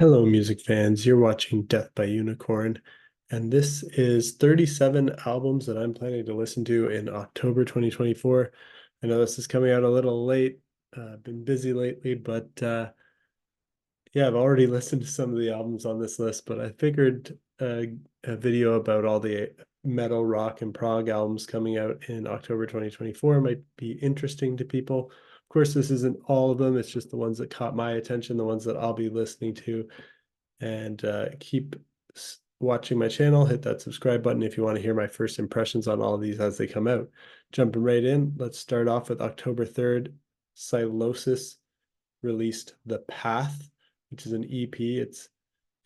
Hello, music fans. You're watching Death by Unicorn, and this is 37 albums that I'm planning to listen to in October 2024. I know this is coming out a little late. I've been busy lately, but yeah, I've already listened to some of the albums on this list, but I figured a video about all the metal, rock, and prog albums coming out in October 2024 might be interesting to people. Of course, this isn't all of them. It's just the ones that caught my attention, the ones that I'll be listening to and keep watching my channel. Hit that subscribe button if you want to hear my first impressions on all of these as they come out. Jumping right in, let's start off with October 3rd. Sylosis released The Path, which is an EP. It's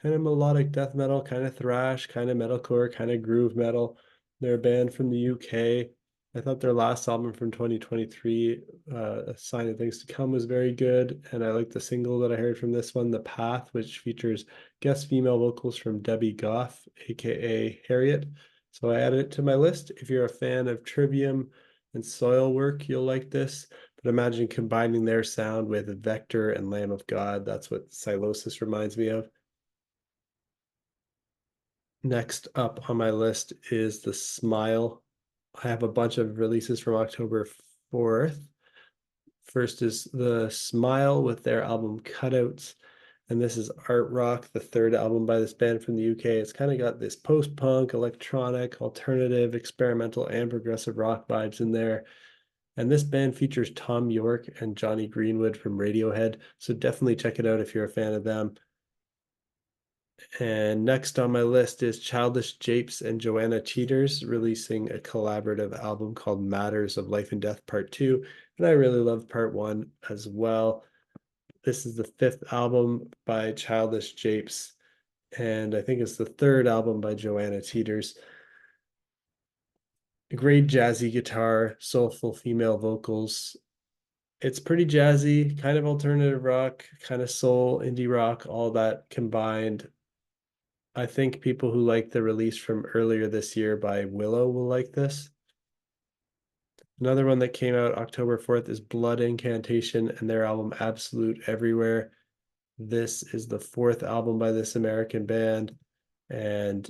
kind of melodic death metal, kind of thrash, kind of metalcore, kind of groove metal. They're a band from the UK. I thought their last album from 2023, A Sign of Things to Come, was very good. And I like the single that I heard from this one, The Path, which features guest female vocals from Debbie Goff, aka Harriet. So I added it to my list. If you're a fan of Trivium and Soilwork, you'll like this. But imagine combining their sound with Vector and Lamb of God. That's what Sylosis reminds me of. Next up on my list is the Smile. I have a bunch of releases from October 4th. First is the Smile with their album Cutouts. And this is Art Rock, the third album by this band from the UK. It's kind of got this post-punk, electronic, alternative, experimental, and progressive rock vibes in there. And this band features Tom York and Johnny Greenwood from Radiohead. So definitely check it out if you're a fan of them. And next on my list is Childish, Japes, and Joanna Teters releasing a collaborative album called Matters of Life and Death Part 2. And I really love Part 1 as well. This is the fifth album by Childish Japes, and I think it's the third album by Joanna Teters. Great jazzy guitar, soulful female vocals. It's pretty jazzy, kind of alternative rock, kind of soul, indie rock, all that combined. I think people who like the release from earlier this year by Willow will like this. Another one that came out October 4th is Blood Incantation and their album Absolute Everywhere. This is the fourth album by this American band, and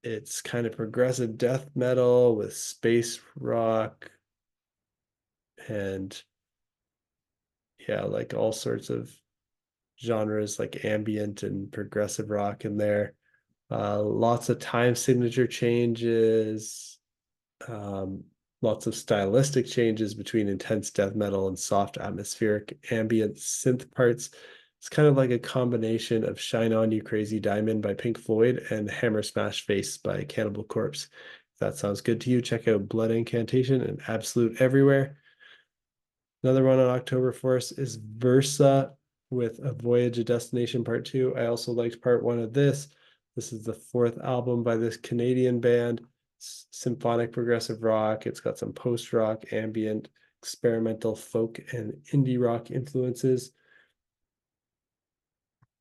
it's kind of progressive death metal with space rock and yeah, like all sorts of genres like ambient and progressive rock in there. Lots of time signature changes, um, lots of stylistic changes between intense death metal and soft atmospheric ambient synth parts. It's kind of like a combination of Shine On You Crazy Diamond by Pink Floyd and Hammer Smash Face by Cannibal Corpse. If that sounds good to you, check out Blood Incantation and Absolute Everywhere. Another one on October 4th is Versa with A Voyage, a Destination Part 2. I also liked Part 1 of this. This is the fourth album by this Canadian band. It's symphonic progressive rock. It's got some post-rock, ambient, experimental folk, and indie rock influences.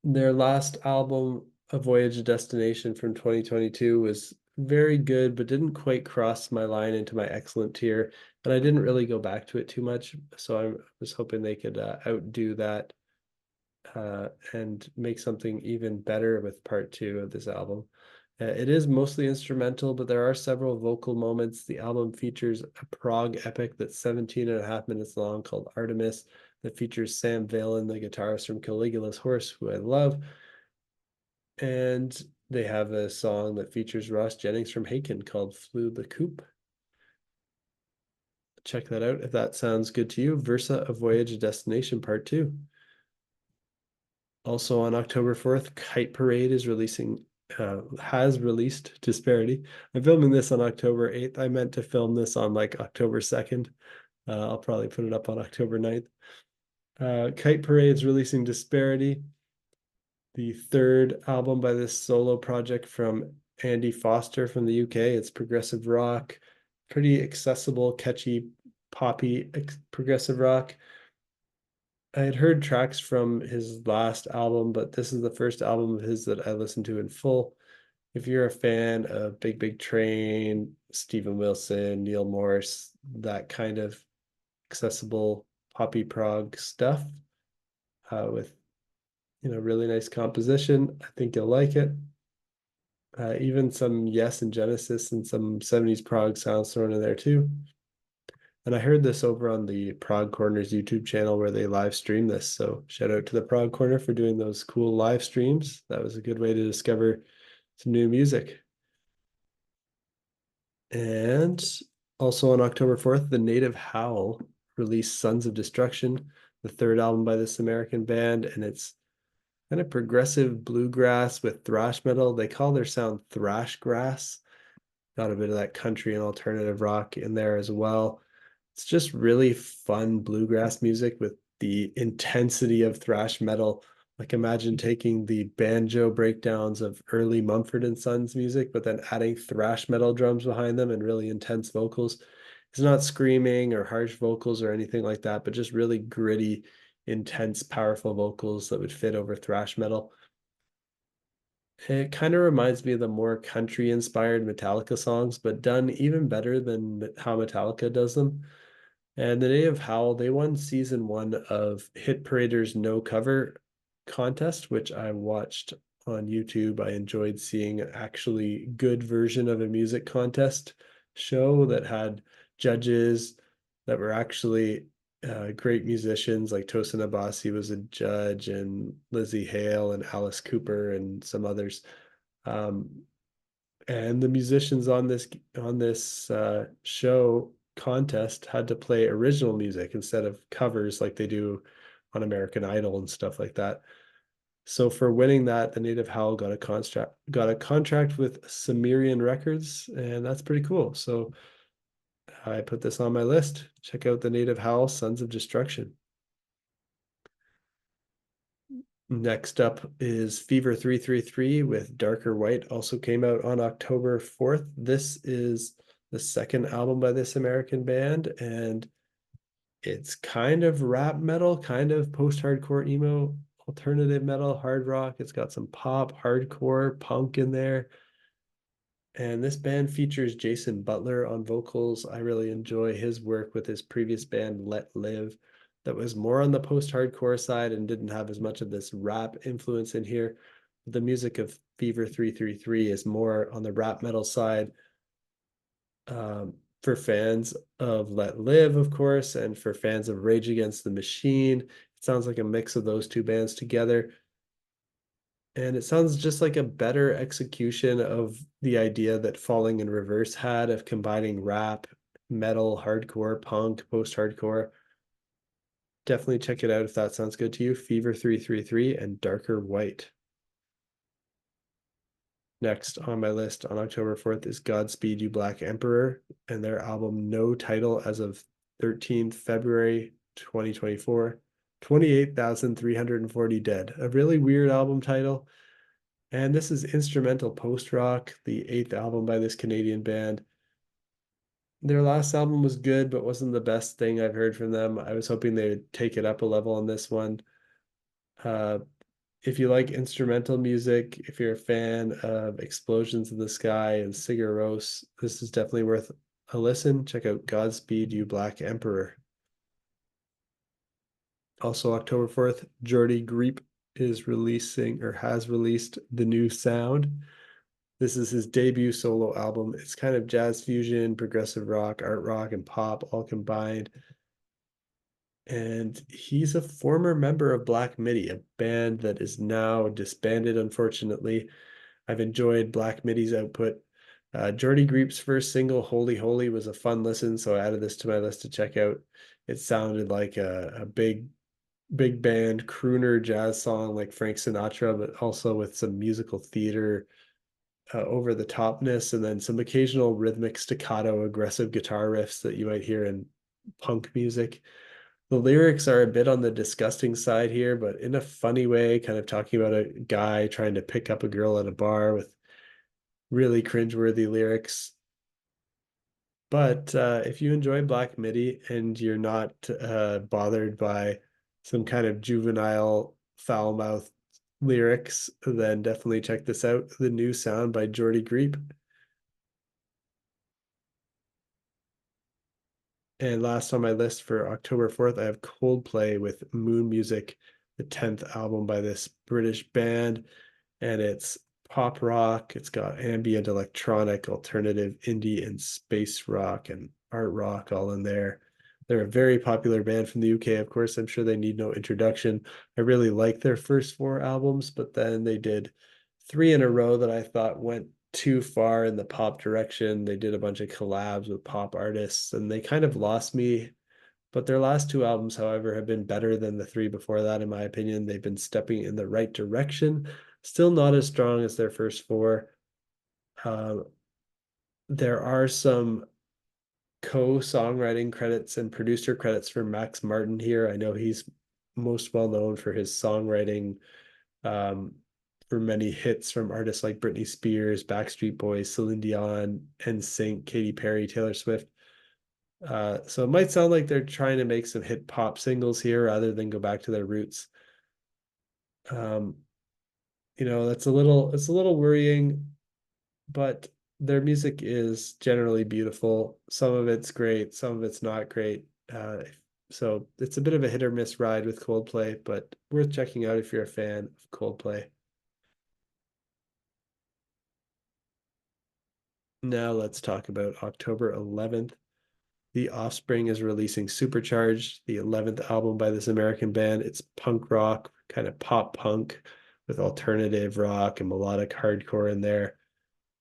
Their last album, A Voyage, a Destination from 2022, was very good, but didn't quite cross my line into my excellent tier. And I didn't really go back to it too much. So I was hoping they could outdo that and make something even better with part two of this album. It is mostly instrumental, but there are several vocal moments. The album features a prog epic that's 17 and a half minutes long called Artemis, that features Sam Valen, the guitarist from Caligula's Horse, who I love. And they have a song that features Ross Jennings from Haken called Flew the Coop. Check that out if that sounds good to you. Versa, A Voyage, a Destination Part 2. Also on October 4th, Kite Parade has released Disparity. I'm filming this on October 8th. I meant to film this on like October 2nd. I'll probably put it up on October 9th. Kite Parade's releasing Disparity, the third album by this solo project from Andy Foster from the UK. It's progressive rock, pretty accessible, catchy, poppy progressive rock. I had heard tracks from his last album, but this is the first album of his that I listened to in full. If you're a fan of Big Big Train, Steven Wilson, Neil Morris, that kind of accessible poppy prog stuff with Really nice composition. I think you'll like it. Even some Yes and Genesis and some 70s prog sounds thrown in there too. And I heard this over on the Prog Corner's YouTube channel where they live stream this. So shout out to the Prog Corner for doing those cool live streams. That was a good way to discover some new music. And also on October 4th, the Native Howl released Sons of Destruction, the third album by this American band, and it's kind of progressive bluegrass with thrash metal. They call their sound thrash grass. Got a bit of that country and alternative rock in there as well. It's just really fun bluegrass music with the intensity of thrash metal. Like imagine taking the banjo breakdowns of early Mumford and Sons music, but then adding thrash metal drums behind them and really intense vocals. It's not screaming or harsh vocals or anything like that, but just really gritty, intense, powerful vocals that would fit over thrash metal. It kind of reminds me of the more country inspired Metallica songs, but done even better than how Metallica does them. And the Native Howl, they won season 1 of Hit Parader's No Cover contest, which I watched on YouTube. I enjoyed seeing an actually good version of a music contest show that had judges that were actually great musicians, like Tosin Abasi was a judge, and Lizzie Hale and Alice Cooper and some others. Um, and the musicians on this show contest had to play original music instead of covers like they do on American Idol and stuff like that. So for winning that, the Native Howl got a contract with Sumerian Records, and that's pretty cool. So I put this on my list. Check out the Native Howl, Sons of Destruction. Next up is Fever 333 with Darker White, also came out on October 4th. This is the second album by this American band, and it's kind of rap metal, kind of post-hardcore emo, alternative metal, hard rock. It's got some pop, hardcore, punk in there. And this band features Jason Butler on vocals. I really enjoy his work with his previous band, Let Live, that was more on the post-hardcore side and didn't have as much of this rap influence in here. The music of Fever 333 is more on the rap metal side. For fans of Let Live, of course, and for fans of Rage Against the Machine, it sounds like a mix of those two bands together. And it sounds just like a better execution of the idea that Falling in Reverse had of combining rap, metal, hardcore, punk, post-hardcore. Definitely check it out if that sounds good to you. Fever 333 and Darker White. Next on my list on October 4th is Godspeed You Black Emperor and their album No Title as of 13th February 2024. 28,340 Dead. A really weird album title. And this is instrumental post-rock, the 8th album by this Canadian band. Their last album was good, but wasn't the best thing I've heard from them. I was hoping they would take it up a level on this one. Uh, if you like instrumental music, if you're a fan of Explosions in the Sky and Sigur Rós, this is definitely worth a listen. Check out Godspeed You Black Emperor. Also October 4th, Geordie Greep is releasing or has released The New Sound. This is his debut solo album. It's kind of jazz fusion, progressive rock, art rock, and pop all combined. And he's a former member of Black Midi, a band that is now disbanded, unfortunately. I've enjoyed Black Midi's output. Geordie Greep's first single, Holy Holy, was a fun listen, so I added this to my list to check out. It sounded like a big band crooner jazz song like Frank Sinatra, but also with some musical theater over the topness, and then some occasional rhythmic staccato aggressive guitar riffs that you might hear in punk music. The lyrics are a bit on the disgusting side here, but in a funny way, kind of talking about a guy trying to pick up a girl at a bar with really cringeworthy lyrics. But if you enjoy Black Midi and you're not bothered by some kind of juvenile foul mouth lyrics, then definitely check this out. The New Sound by Geordie Greep. And last on my list for October 4th, I have Coldplay with Moon Music. the 10th album by this British band, and it's pop rock. It's got ambient electronic, alternative, indie, and space rock and art rock all in there. They're a very popular band from the UK, of course. I'm sure they need no introduction. I really like their first four albums, but then they did three in a row that I thought went too far in the pop direction. They did a bunch of collabs with pop artists, and they kind of lost me. But their last two albums, however, have been better than the three before that, in my opinion. They've been stepping in the right direction. Still not as strong as their first four. Uh, there are some co-songwriting credits and producer credits for Max Martin here. I know he's most well known for his songwriting um, for many hits from artists like Britney Spears, Backstreet Boys, Celine Dion, NSYNC, Katy Perry, Taylor Swift. So it might sound like they're trying to make some hit pop singles here rather than go back to their roots. Um, that's it's a little worrying, but their music is generally beautiful. Some of it's great, some of it's not great. So it's a bit of a hit or miss ride with Coldplay, but worth checking out if you're a fan of Coldplay. Now let's talk about October 11th. The Offspring is releasing Supercharged, the 11th album by this American band. It's punk rock, kind of pop punk with alternative rock and melodic hardcore in there.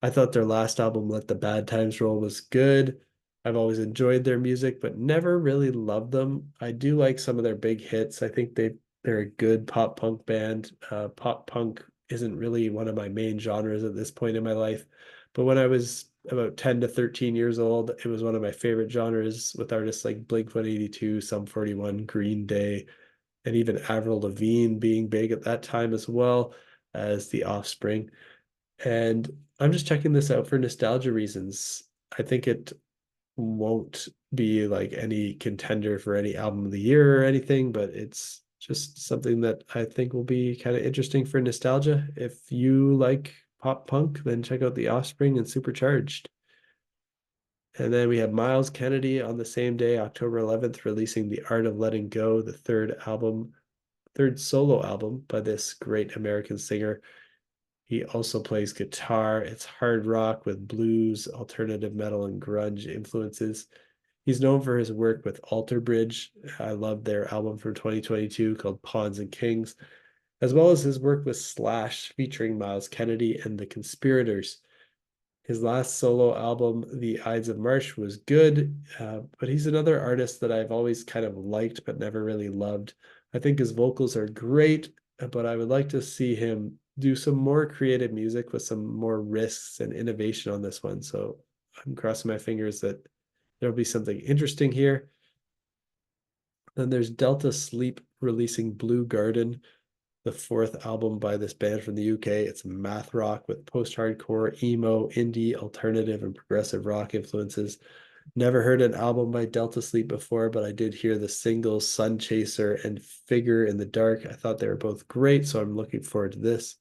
I thought their last album, Let the Bad Times Roll, was good. I've always enjoyed their music, but never really loved them. I do like some of their big hits. I think they're a good pop punk band. Pop punk isn't really one of my main genres at this point in my life, but when I was about 10 to 13 years old, it was one of my favorite genres with artists like Blink-182, Sum 41, Green Day, and even Avril Lavigne being big at that time as well as The Offspring. And I'm just checking this out for nostalgia reasons. I think it won't be like any contender for any album of the year or anything, but it's just something that I think will be kind of interesting for nostalgia. If you like pop punk, then check out The Offspring and Supercharged. And then we have Myles Kennedy on the same day, October 11th, releasing The Art of Letting Go, the third solo album by this great American singer. He also plays guitar. It's hard rock with blues, alternative metal, and grunge influences. He's known for his work with Alter Bridge. I love their album from 2022 called Pawns and Kings, as well as his work with Slash featuring Myles Kennedy and the Conspirators. His last solo album, The Ides of March, was good, but he's another artist that I've always kind of liked but never really loved. I think his vocals are great, but I would like to see him do some more creative music with some more risks and innovation on this one. So I'm crossing my fingers that there'll be something interesting here. Then there's Delta Sleep releasing Blue Garden, the fourth album by this band from the UK. It's math rock with post-hardcore, emo, indie, alternative, and progressive rock influences. Never heard an album by Delta Sleep before, but I did hear the singles Sun Chaser and Figure in the Dark. I thought they were both great, so I'm looking forward to this.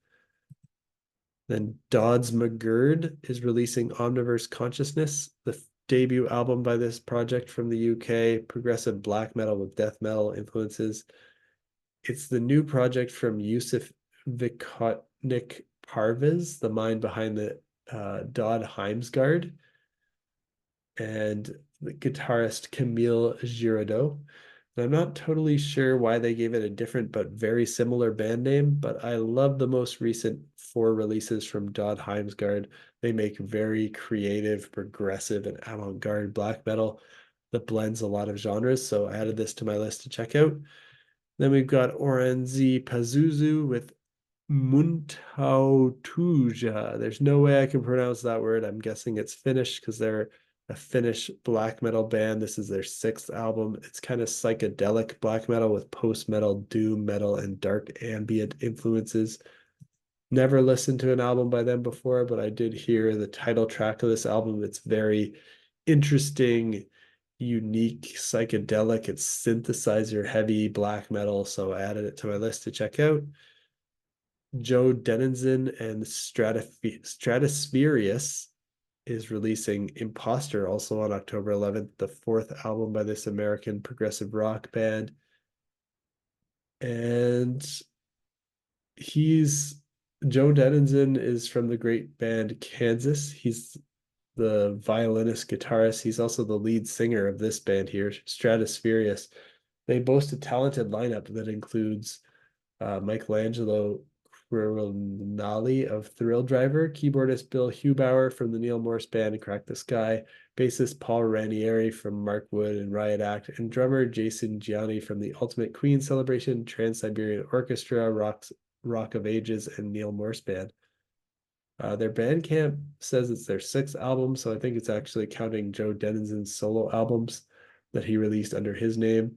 Then Doedsmaghird is releasing Omniverse Consciousness, the debut album by this project from the UK, progressive black metal with death metal influences. It's the new project from Yusuf Vikotnik Parvez, the mind behind the Doedsmaghird, and the guitarist Camille Giraudoux. I'm not totally sure why they gave it a different but very similar band name, but I love the most recent four releases from Doedsmaghird. They make very creative, progressive, and avant-garde black metal that blends a lot of genres. So I added this to my list to check out. Then we've got Oranssi Pazuzu with Muuntautuja. There's no way I can pronounce that word. I'm guessing it's Finnish because they're a Finnish black metal band. This is their sixth album. It's kind of psychedelic black metal with post-metal, doom metal, and dark ambient influences. Never listened to an album by them before, but I did hear the title track of this album. It's very interesting, unique, psychedelic. It's synthesizer heavy black metal, so I added it to my list to check out. Joe Deninzon and Stratospheerius is releasing Impostor also on October 11th, the fourth album by this American progressive rock band. And he's Joe Deninzon is from the great band Kansas. He's the violinist guitarist. He's also the lead singer of this band here, Stratospheerius. They boast a talented lineup that includes Michelangelo Quirinali of Thrill Driver, keyboardist Bill Hubauer from the Neil Morse Band Crack the Sky, bassist Paul Ranieri from Mark Wood and Riot Act, and drummer Jason Gianni from the Ultimate Queen Celebration, Trans-Siberian Orchestra, Rock of Ages, and Neil Morse Band. Their Bandcamp says it's their sixth album, so I think it's actually counting Joe Deninzon's solo albums that he released under his name.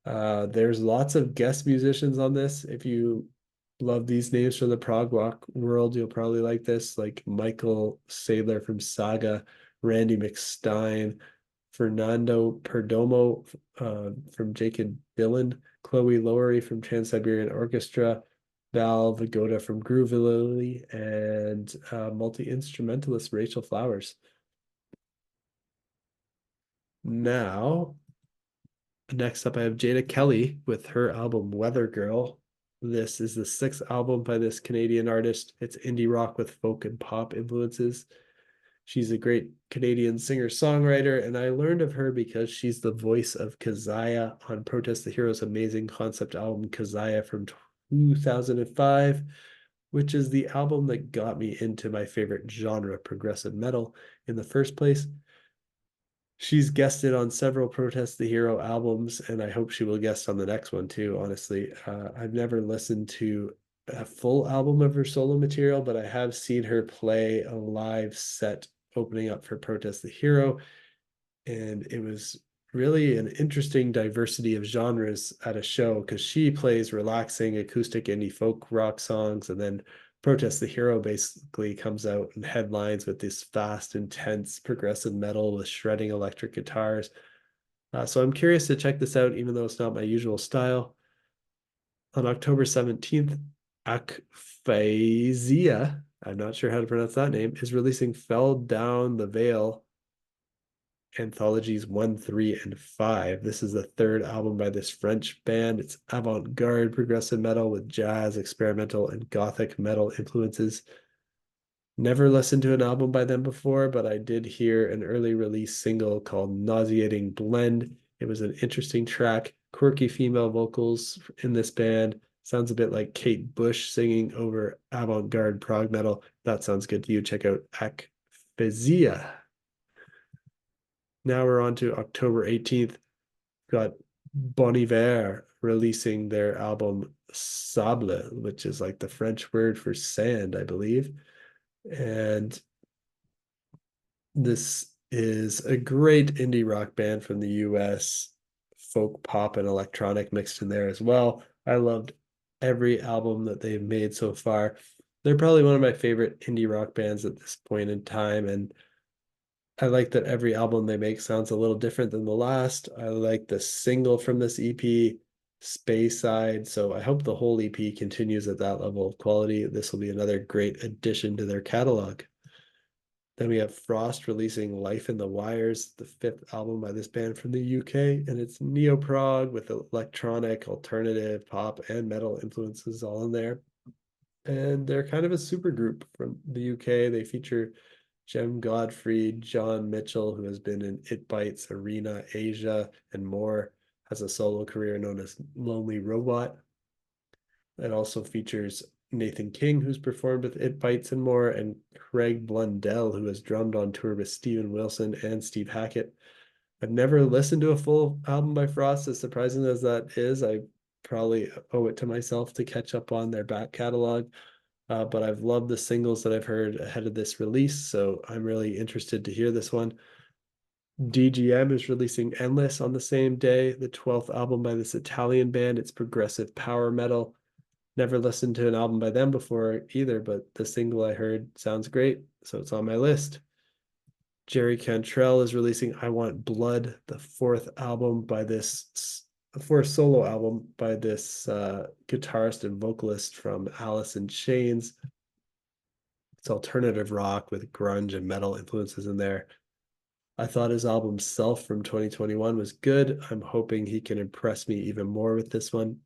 There's lots of guest musicians on this. If you love these names from the prog rock world, you'll probably like this, like Michael Sadler from Saga, Randy McStein, Fernando Perdomo from Jacob Dylan, Chloe Lowery from Trans-Siberian Orchestra, Val Vagoda from Groove Lily, and multi-instrumentalist Rachel Flowers. Now, next up, I have Jada Kelly with her album Weather Girl. This is the sixth album by this Canadian artist. It's indie rock with folk and pop influences. She's a great Canadian singer-songwriter, and I learned of her because she's the voice of Kazaya on Protest the Hero's amazing concept album Kazaya from 2005, which is the album that got me into my favorite genre, progressive metal, in the first place. She's guested on several Protest the Hero albums, and I hope she will guest on the next one too, honestly. I've never listened to a full album of her solo material, but I have seen her play a live set opening up for Protest the Hero, and it was really an interesting diversity of genres at a show because she plays relaxing acoustic indie folk rock songs, and then Protest the Hero basically comes out and headlines with this fast, intense progressive metal with shredding electric guitars. So I'm curious to check this out, even though it's not my usual style. On October 17th, Akphasia, I'm not sure how to pronounce that name, is releasing Fell Down the Veil anthologies 1, 3, and 5. This is the third album by this French band. It's avant-garde progressive metal with jazz, experimental, and gothic metal influences. Never listened to an album by them before, but I did hear an early release single called Nauseating Blend. It was an interesting track, quirky female vocals in this band. Sounds a bit like Kate Bush singing over avant-garde prog metal. That sounds good to you. Check out Akphasia. Now we're on to October 18th. Got Bon Iver releasing their album Sable, which is like the French word for sand, I believe. And this is a great indie rock band from the US, folk, pop, and electronic mixed in there as well. I loved every album that they've made so far. They're probably one of my favorite indie rock bands at this point in time, and I like that every album they make sounds a little different than the last. I like the single from this EP, Speyside. So I hope the whole EP continues at that level of quality. This will be another great addition to their catalog. Then we have Frost releasing Life in the Wires, the fifth album by this band from the UK, and it's neo-prog with electronic, alternative, pop, and metal influences all in there. And they're kind of a super group from the UK. They feature Jem Godfrey, John Mitchell, who has been in It Bites, Arena, Asia, and more, has a solo career known as Lonely Robot. It also features Nathan King, who's performed with It Bites and more, and Craig Blundell, who has drummed on tour with Steven Wilson and Steve Hackett. I've never listened to a full album by Frost, as surprising as that is. I probably owe it to myself to catch up on their back catalog. But I've loved the singles that I've heard ahead of this release, so I'm really interested to hear this one. DGM is releasing Endless on the same day, the 12th album by this Italian band. It's progressive power metal. Never listened to an album by them before either, but the single I heard sounds great, so it's on my list. Jerry Cantrell is releasing I Want Blood, the fourth solo album by this guitarist and vocalist from Alice in Chains. It's alternative rock with grunge and metal influences in there. I thought his album Self from 2021 was good. I'm hoping he can impress me even more with this one.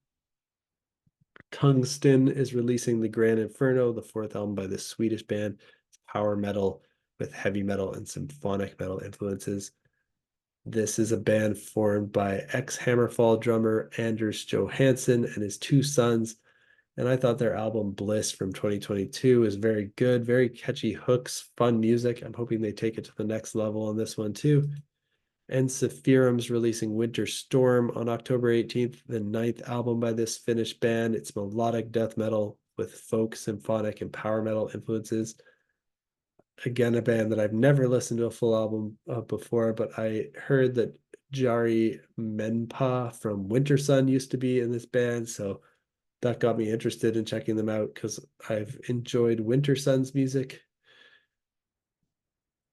Tungsten is releasing the Grand Inferno, the fourth album by this Swedish band. It's power metal with heavy metal and symphonic metal influences. This is a band formed by ex-Hammerfall drummer Anders Johansson and his two sons. And I thought their album Bliss from 2022 is very good, very catchy hooks, fun music. I'm hoping they take it to the next level on this one too. And Ensiferum's releasing Winter Storm on October 18th, the ninth album by this Finnish band. It's melodic death metal with folk, symphonic, and power metal influences. Again, a band that I've never listened to a full album of before, but I heard that Jari Menpa from Wintersun used to be in this band, so that got me interested in checking them out because I've enjoyed Wintersun's music.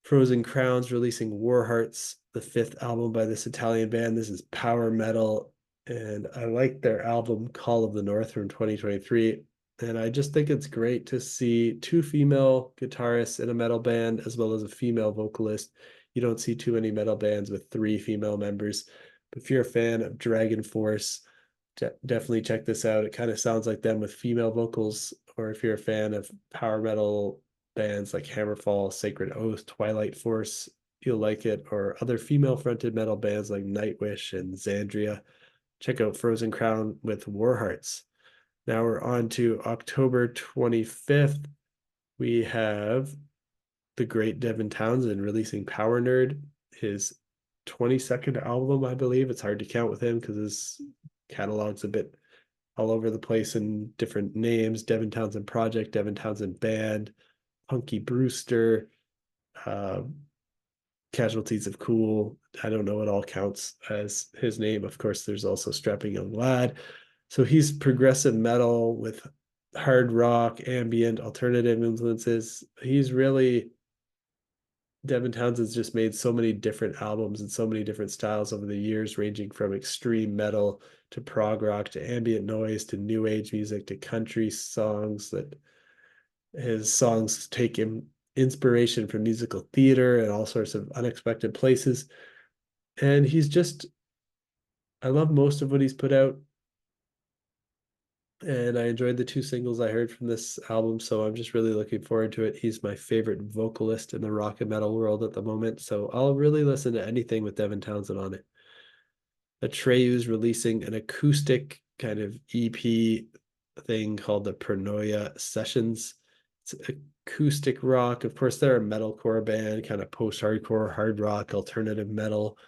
Frozen Crowns releasing War Hearts, the fifth album by this Italian band. This is power metal, and I like their album Call of the North from 2023. And I just think it's great to see two female guitarists in a metal band as well as a female vocalist. You don't see too many metal bands with three female members. But if you're a fan of Dragon Force, definitely check this out. It kind of sounds like them with female vocals. Or if you're a fan of power metal bands like Hammerfall, Sacred Oath, Twilight Force, you'll like it. Or other female fronted metal bands like Nightwish and Xandria. Check out Frozen Crown with War Hearts. Now we're on to October 25th. We have the great Devin Townsend releasing Power Nerd, his 22nd album, I believe. It's hard to count with him because his catalog's a bit all over the place in different names. Devin Townsend Project, Devin Townsend Band, Punky Brewster, Casualties of Cool. I don't know what all counts as his name. Of course, there's also Strapping Young Lad. So he's progressive metal with hard rock, ambient, alternative influences. Devin Townsend's just made so many different albums and so many different styles over the years, ranging from extreme metal to prog rock to ambient noise to new age music to country songs. That his songs take him inspiration from musical theater and all sorts of unexpected places. And I love most of what he's put out. And I enjoyed the two singles I heard from this album, so I'm just really looking forward to it. He's my favorite vocalist in the rock and metal world at the moment, so I'll really listen to anything with Devin Townsend on it. Atreyu's releasing an acoustic kind of EP thing called the Paranoia Sessions. It's acoustic rock. Of course, they're a metalcore band, kind of post-hardcore, hard rock, alternative metal.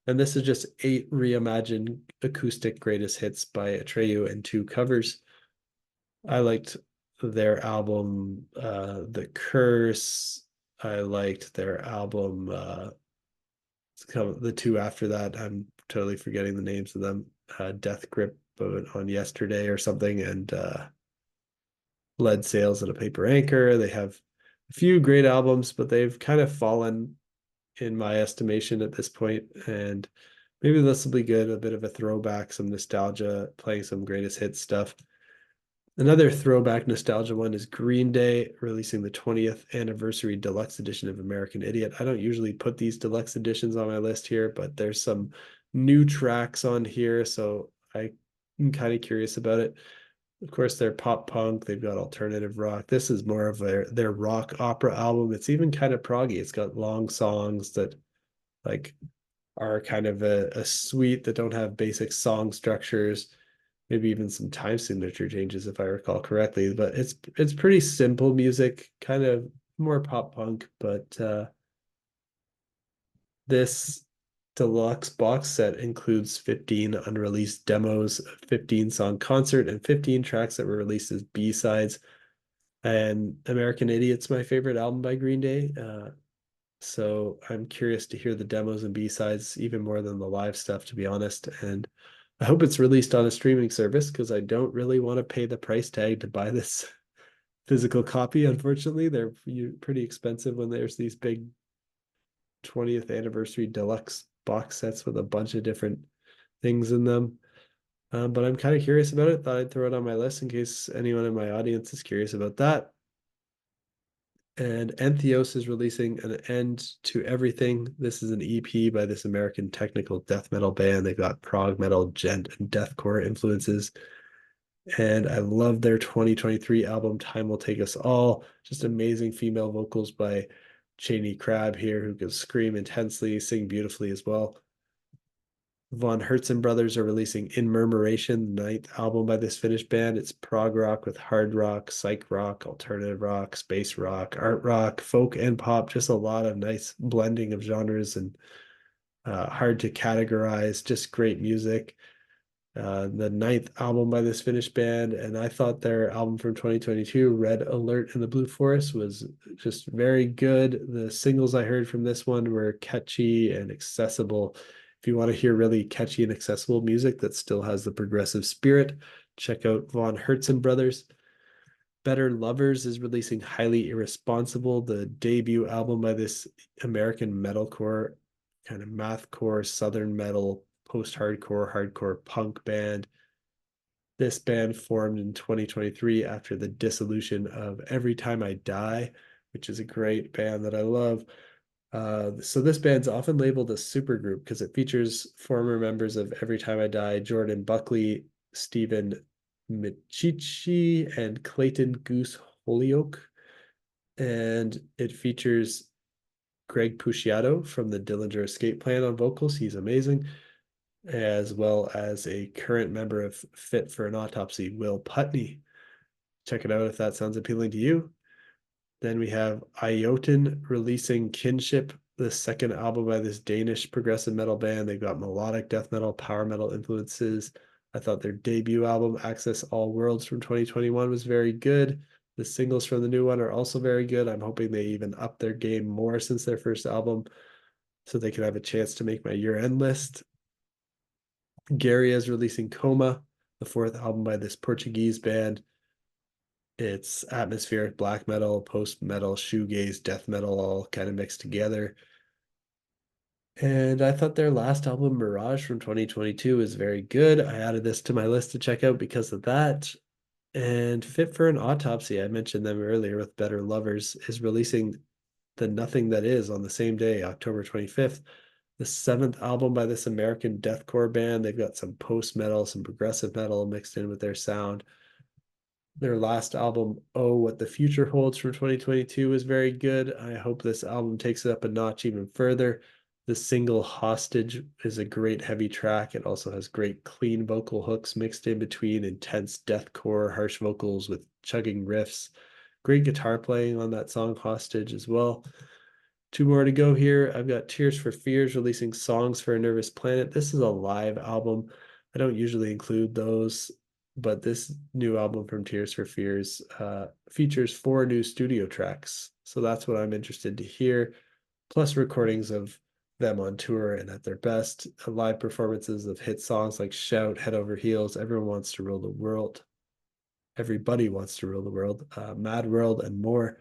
And this is just 8 reimagined acoustic greatest hits by Atreyu and 2 covers. I liked their album, The Curse. I liked their album, the 2 after that. I'm totally forgetting the names of them. Death Grip on Yesterday or something, and Lead Sails and a Paper Anchor. They have a few great albums, but they've kind of fallen in my estimation at this point, and maybe this will be good, a bit of a throwback, some nostalgia, playing some greatest hits stuff. Another throwback nostalgia one is Green Day releasing the 20th anniversary deluxe edition of American Idiot. I don't usually put these deluxe editions on my list here, but there's some new tracks on here, so I'm kind of curious about it. Of course, they're pop punk. They've got alternative rock. This is more of their rock opera album. It's even kind of proggy. It's got long songs that like are kind of a suite that don't have basic song structures. Maybe even some time signature changes, if I recall correctly. But it's pretty simple music, kind of more pop punk. But this deluxe box set includes 15 unreleased demos, a 15-song concert, and 15 tracks that were released as B-sides. And American Idiot's my favorite album by Green Day. So I'm curious to hear the demos and B-sides even more than the live stuff, to be honest. And I hope it's released on a streaming service because I don't really want to pay the price tag to buy this physical copy. Unfortunately, they're pretty expensive when there's these big 20th anniversary deluxe box sets with a bunch of different things in them. But I'm kind of curious about it. Thought I'd throw it on my list in case anyone in my audience is curious about that. And Entheos is releasing An End to Everything. This is an EP by this American technical death metal band. They've got prog metal, gent, and deathcore influences. And I love their 2023 album, Time Will Take Us All. Just amazing female vocals by Cheney Crab here, who can scream intensely, sing beautifully as well. Von Hertzen brothers are releasing In Murmuration, the ninth album by this Finnish band. It's prog rock with hard rock, psych rock, alternative rock, space rock, art rock, folk, and pop. Just a lot of nice blending of genres and hard to categorize. Just great music. The ninth album by this Finnish band, and I thought their album from 2022, Red Alert in the Blue Forest, was just very good. The singles I heard from this one were catchy and accessible. If you want to hear really catchy and accessible music that still has the progressive spirit, check out Von Hertzen Brothers. Better Lovers is releasing Highly Irresponsible, the debut album by this American metalcore, kind of mathcore, southern metal, post-hardcore, hardcore punk band. This band formed in 2023 after the dissolution of Every Time I Die, which is a great band that I love. So this band's often labeled a supergroup because it features former members of Every Time I Die, Jordan Buckley, Stephen Michichi, and Clayton Goose Holyoke. And it features Greg Puciato from the Dillinger Escape Plan on vocals. He's amazing. As well as a current member of Fit for an Autopsy, Will Putney. Check it out if that sounds appealing to you. Then we have Ioten releasing Kinship, the second album by this Danish progressive metal band. They've got melodic death metal, power metal influences. I thought their debut album, Access All Worlds from 2021, was very good. The singles from the new one are also very good. I'm hoping they even up their game more since their first album so they can have a chance to make my year-end list. Gary is releasing Coma, the fourth album by this Portuguese band. It's atmospheric black metal, post metal, shoegaze, death metal, all kind of mixed together. And I thought their last album, Mirage from 2022, is very good. I added this to my list to check out because of that. And Fit for an Autopsy, I mentioned them earlier with Better Lovers, is releasing The Nothing That Is on the same day, October 25th. The seventh album by this American deathcore band. They've got some post metal, some progressive metal mixed in with their sound. Their last album, Oh, What the Future Holds from 2022, is very good. I hope this album takes it up a notch even further. The single Hostage is a great heavy track. It also has great clean vocal hooks mixed in between intense deathcore, harsh vocals with chugging riffs. Great guitar playing on that song, Hostage, as well. Two more to go here. I've got Tears for Fears releasing Songs for a Nervous Planet. This is a live album. I don't usually include those, but this new album from Tears for Fears features 4 new studio tracks. So that's what I'm interested to hear, plus recordings of them on tour and at their best, live performances of hit songs like Shout, Head Over Heels, Everyone Wants to Rule the World, Everybody Wants to Rule the World, Mad World, and more,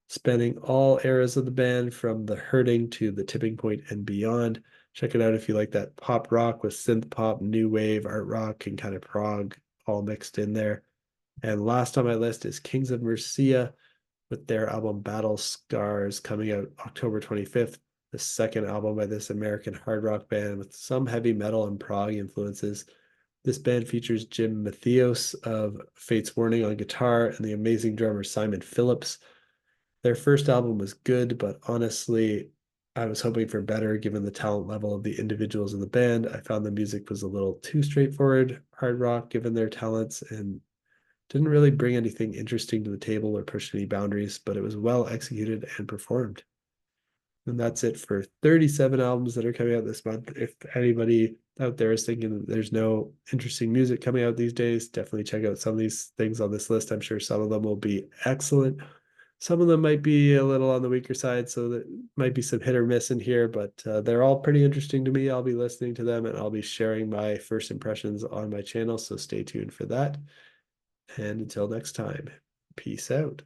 spanning all eras of the band from the Hurting to the Tipping Point and beyond. Check it out if you like that pop rock with synth pop, new wave, art rock, and kind of prog all mixed in there. And last on my list is Kings of Mercia with their album Battle Scars coming out October 25th. The second album by this American hard rock band with some heavy metal and prog influences. This band features Jim Mathios of Fate's Warning on guitar and the amazing drummer Simon Phillips. Their first album was good, but honestly, I was hoping for better given the talent level of the individuals in the band. I found the music was a little too straightforward, hard rock given their talents, and didn't really bring anything interesting to the table or push any boundaries, but it was well executed and performed. And that's it for 37 albums that are coming out this month. If anybody out there is thinking that there's no interesting music coming out these days, definitely check out some of these things on this list. I'm sure some of them will be excellent. Some of them might be a little on the weaker side, so there might be some hit or miss in here, but they're all pretty interesting to me. I'll be listening to them and I'll be sharing my first impressions on my channel, so stay tuned for that. And until next time, peace out.